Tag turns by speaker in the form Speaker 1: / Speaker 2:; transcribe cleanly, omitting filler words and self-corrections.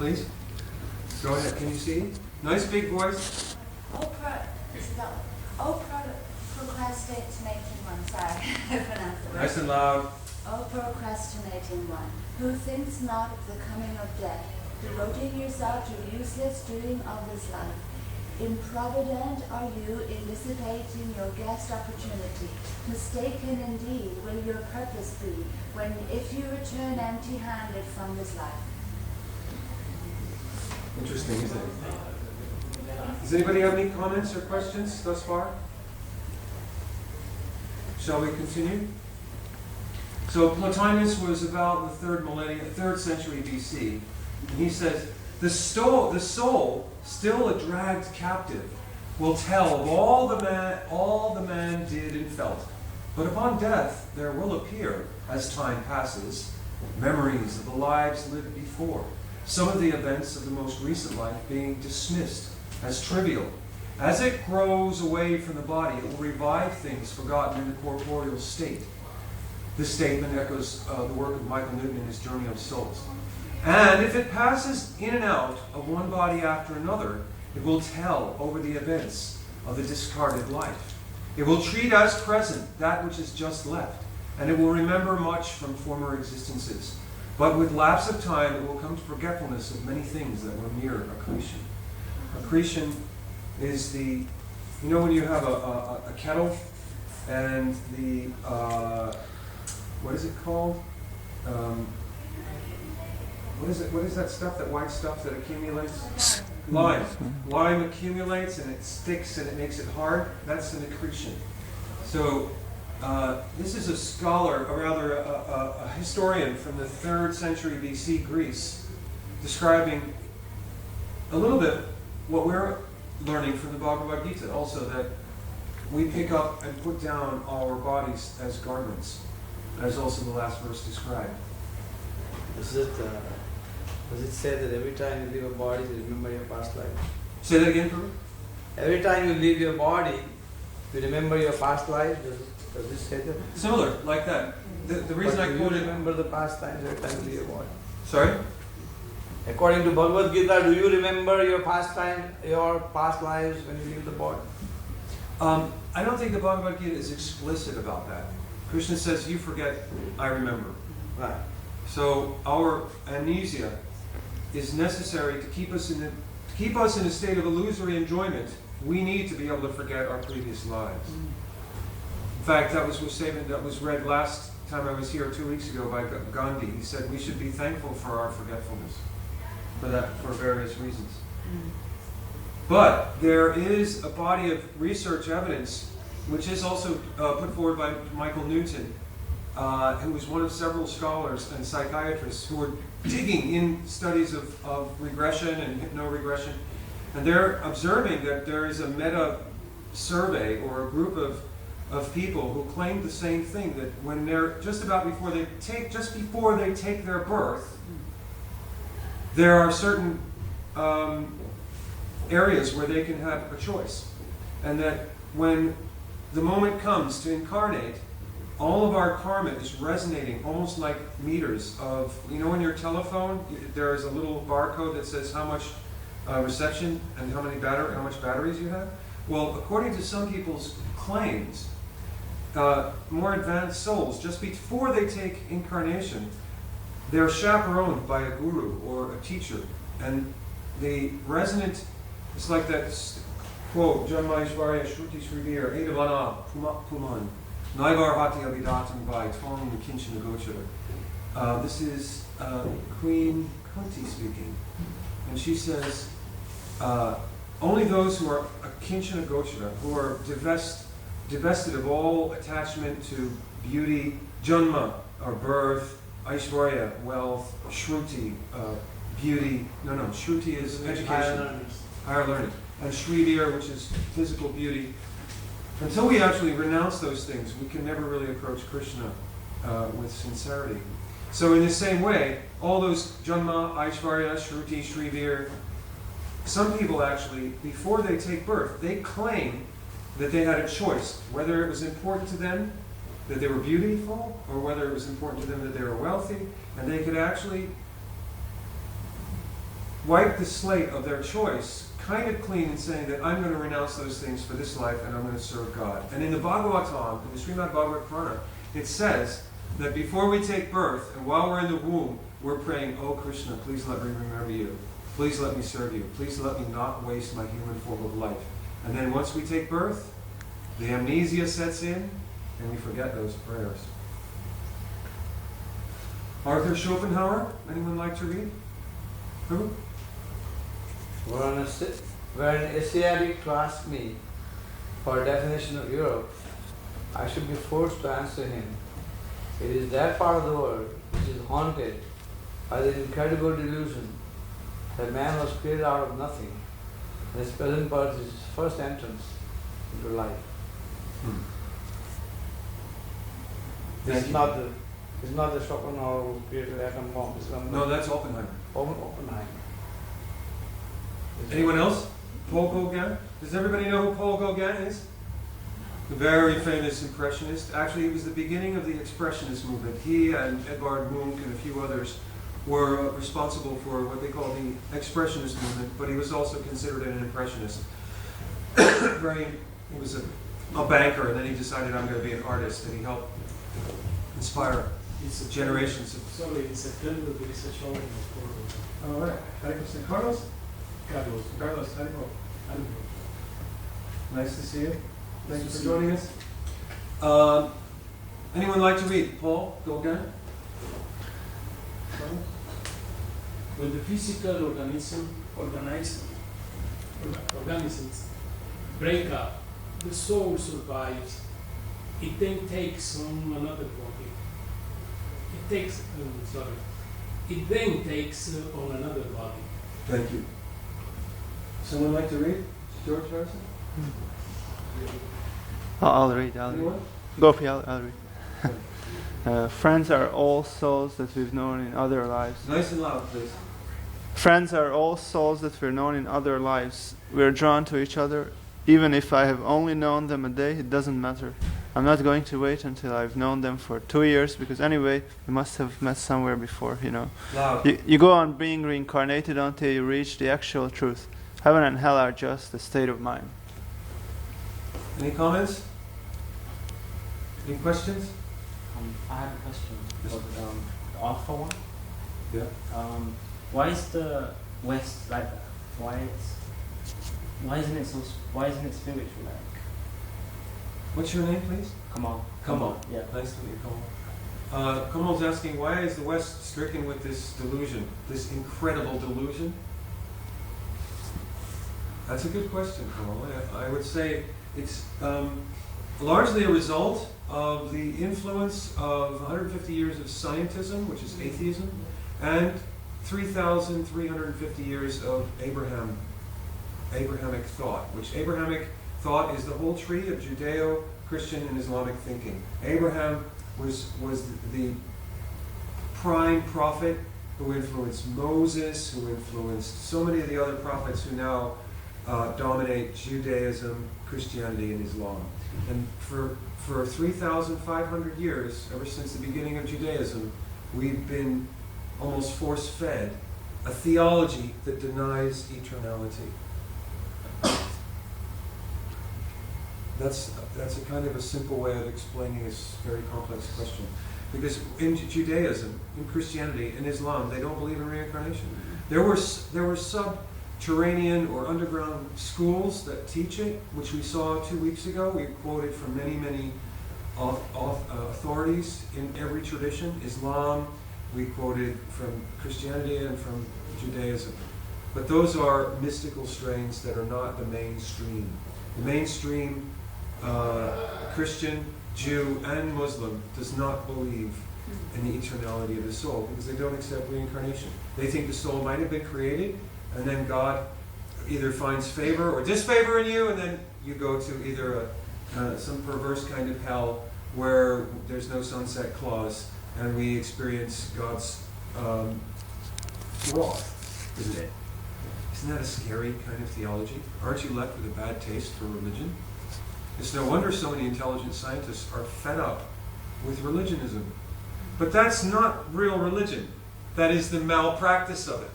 Speaker 1: Please. Go ahead. Can you see? Nice big voice.
Speaker 2: Procrastinating one, sorry.
Speaker 1: Nice and loud.
Speaker 2: O procrastinating one, who thinks not of the coming of death, devoting yourself to useless doing of this life. Improvident are you in dissipating your guest opportunity. Mistaken indeed will your purpose be, when if you return empty-handed from this life.
Speaker 1: Interesting, isn't it? Does anybody have any comments or questions thus far? Shall we continue? So Plotinus was about the 3rd century BC, and he says, the soul, still a dragged captive, will tell of all the man did and felt. But upon death there will appear, as time passes, memories of the lives lived before, some of the events of the most recent life being dismissed as trivial. As it grows away from the body, it will revive things forgotten in the corporeal state. This statement echoes the work of Michael Newton in his Journey of Souls. And if it passes in and out of one body after another, it will tell over the events of the discarded life. It will treat as present that which is just left, and it will remember much from former existences. But with lapse of time, it will come to forgetfulness of many things that were mere accretion. Accretion is the, you know when you have a kettle and the, what is it called? What is that stuff, that white stuff that accumulates? Lime. Lime accumulates and it sticks and it makes it hard. That's an accretion. So this is a scholar, or rather a historian from the 3rd century BC Greece, describing a little bit what we're learning from the Bhagavad Gita, also that we pick up and put down our bodies as garments, as also the last verse described.
Speaker 3: Does it say that every time you leave a body, you remember your past life?
Speaker 1: Say that again for me.
Speaker 3: Every time you leave your body, you remember your past life? Does it say that?
Speaker 1: Similar, like that. The reason I quoted...
Speaker 3: Do you remember the past times every time you leave your body?
Speaker 1: Sorry?
Speaker 3: According to Bhagavad Gita, do you remember your past lives when you leave the body?
Speaker 1: I don't think the Bhagavad Gita is explicit about that. Krishna says, you forget, I remember.
Speaker 3: Right.
Speaker 1: So our amnesia is necessary to keep us in a state of illusory enjoyment. We need to be able to forget our previous lives. In fact, that was a statement that was read last time I was here 2 weeks ago by Gandhi. He said we should be thankful for our forgetfulness, for various reasons. But there is a body of research evidence, which is also put forward by Michael Newton, who was one of several scholars and psychiatrists who were digging in studies of regression and hypno-regression. And they're observing that there is a meta-survey or a group of people who claim the same thing, that when they're just before they take their birth, there are certain areas where they can have a choice. And that when the moment comes to incarnate, all of our karma is resonating almost like meters of, you know, on your telephone, there is a little barcode that says how much reception and how much batteries you have. Well, according to some people's claims, more advanced souls, just before they take incarnation, they're chaperoned by a guru or a teacher, and the resonant, it's like that quote, Janma Ishvarya Shruti Shrivir, Edavana Puman, Naivar Hati Avidatam by Tong Kinchin Gochara. This is Queen Kunti speaking. And she says, only those who are Kinchana Gochara, who are divested of all attachment to beauty, Janma, or birth, Aishwarya, wealth, Shruti, beauty. No, Shruti is education, higher learning. And Shrivir, which is physical beauty. Until we actually renounce those things, we can never really approach Krishna with sincerity. So in the same way, all those Janma, Aishwarya, Shruti, Shrivir, some people actually, before they take birth, they claim that they had a choice, whether it was important to them that they were beautiful, or whether it was important to them that they were wealthy, and they could actually wipe the slate of their choice kind of clean and saying that I'm going to renounce those things for this life and I'm going to serve God. And in the Bhagavatam, in the Srimad Bhagavad Purana, it says that before we take birth and while we're in the womb, we're praying, "Oh Krishna, please let me remember you. Please let me serve you. Please let me not waste my human form of life." And then once we take birth, the amnesia sets in and we forget those prayers. Arthur Schopenhauer, anyone like to read? Who?
Speaker 3: Were an Asiatic to ask me for a definition of Europe, I should be forced to answer him. It is that part of the world which is haunted by the incredible delusion that man was created out of nothing, and his present birth is his first entrance into life. This is not the Schopenhauer who created the atom bomb.
Speaker 1: No, that's Oppenheimer.
Speaker 3: Oppenheimer.
Speaker 1: Anyone else? Paul Gauguin? Does everybody know who Paul Gauguin is? The very famous Impressionist. Actually, it was the beginning of the Expressionist movement. He and Edvard Munch and a few others were responsible for what they call the Expressionist movement, but he was also considered an Impressionist. He was a banker, and then he decided, I'm going to be an artist, and he helped inspire generations of...
Speaker 4: Sorry, in September there is a show in Portugal.
Speaker 1: All right. Carlos?
Speaker 4: Carlos.
Speaker 1: Carlos, how do you
Speaker 4: I don't know.
Speaker 1: Nice to see you. Thank you for joining us. Anyone like to read? Paul Gauguin?
Speaker 4: When the physical organisms break up, the soul survives. It then takes on another body. It then takes on another body.
Speaker 1: Thank you. Someone like to read? George Harrison?
Speaker 5: I'll read.
Speaker 1: Anyone?
Speaker 5: Gopi, I'll read. Friends are all souls that we've known in other lives.
Speaker 1: Nice and loud, please.
Speaker 5: Friends are all souls that we're known in other lives. We're drawn to each other. Even if I have only known them a day, it doesn't matter. I'm not going to wait until I've known them for 2 years, because anyway, we must have met somewhere before, you know.
Speaker 1: Loud.
Speaker 5: You go on being reincarnated until you reach the actual truth. Heaven and hell are just a state of mind.
Speaker 1: Any comments? Any questions?
Speaker 6: I have a question
Speaker 1: Yes.
Speaker 6: for the author one.
Speaker 1: Yeah.
Speaker 6: Why is the West like that? Why isn't it spiritual like?
Speaker 1: What's your name, please?
Speaker 6: Kamal.
Speaker 1: Kamal.
Speaker 6: Yeah.
Speaker 1: Nice to meet you, Kamal. Kamal's asking, why is the West stricken with this delusion, this incredible delusion? That's a good question, Kamal. I would say it's largely a result of the influence of 150 years of scientism, which is atheism, and 3,350 years of Abrahamic thought, which Abrahamic thought is the whole tree of Judeo, Christian, and Islamic thinking. Abraham was the prime prophet who influenced Moses, who influenced so many of the other prophets who now dominate Judaism, Christianity, and Islam. And for 3,500 years, ever since the beginning of Judaism, we've been almost force-fed a theology that denies eternality. That's a kind of a simple way of explaining this very complex question. Because in Judaism, in Christianity, in Islam, they don't believe in reincarnation. There were subterranean or underground schools that teach it, which we saw 2 weeks ago. We quoted from many authorities in every tradition. Islam, we quoted from Christianity and from Judaism. But those are mystical strains that are not the mainstream. The mainstream Christian, Jew, and Muslim does not believe in the eternality of the soul because they don't accept reincarnation. They think the soul might have been created and then God either finds favor or disfavor in you, and then you go to either some perverse kind of hell where there's no sunset clause and we experience God's wrath, isn't it? Isn't that a scary kind of theology? Aren't you left with a bad taste for religion? It's no wonder so many intelligent scientists are fed up with religionism. But that's not real religion. That is the malpractice of it.